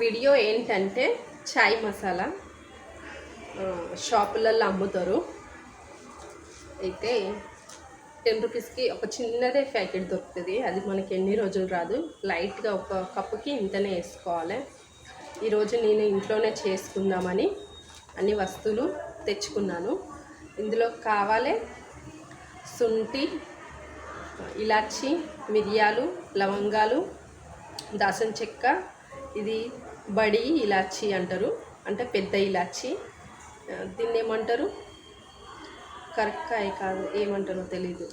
Video ఏంటంటే చాయ్ మసాలా షాపులలో అమ్ముతారు. అయితే 10 రూపీస్కి ఒక చిన్నదే ప్యాకెట్ దొరుకుతుంది. అది మనకి ఎన్ని రోజులు రాదు. లైట్గా ఒక కప్పుకి ఇంతనే వేసుకోవాలి. ఈరోజు నేను ఇంట్లోనే చేసుకుందామని అన్ని వస్తువులు తెచ్చుకున్నాను. ఇందులో కావాలి శుంఠి, ఇలాచి, మిరియాలు, లవంగాలు, దాల్చిన చెక్క, ఇది బడి ఇలాచి అంటారు, అంటే పెద్ద ఇలాచి. దీన్ని ఏమంటారు, కరక్కాయ కాదు, ఏమంటారో తెలీదు,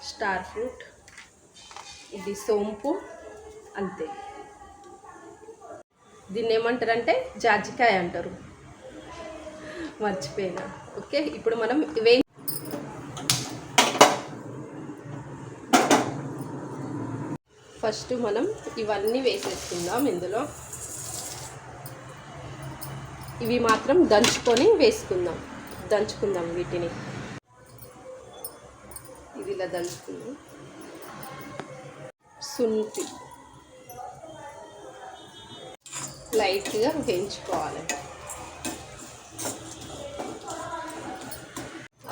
స్టార్ ఫ్రూట్, ఇది సోంపు, అంతే. దీన్ని ఏమంటారంటే జాజికాయ అంటారు, మర్చిపోయినా. ఓకే, ఇప్పుడు మనం ఫస్ట్ మనం ఇవన్నీ వేసేసుకుందాం. ఇందులో ఇవి మాత్రం దంచుకొని దంచుకుందాం వీటిని. ఇది ఇలా దంచుకుందాం. శుంఠి లైట్గా వేయించుకోవాలి,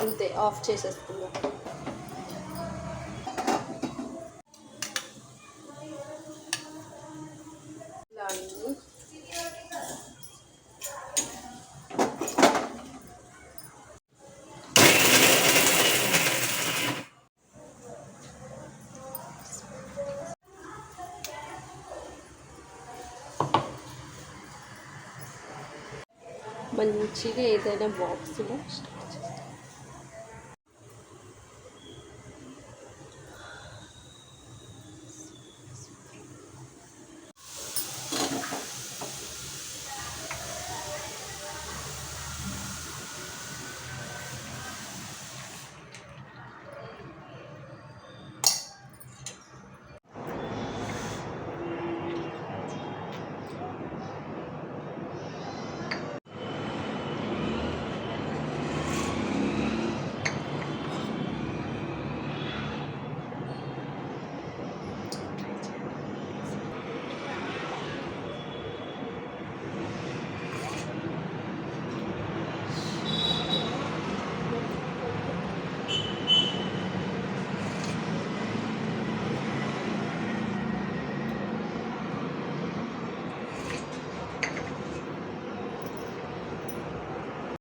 అంతే. ఆఫ్ చేసేసుకుందాం. మంచిగా ఏదైనా బాక్స్లో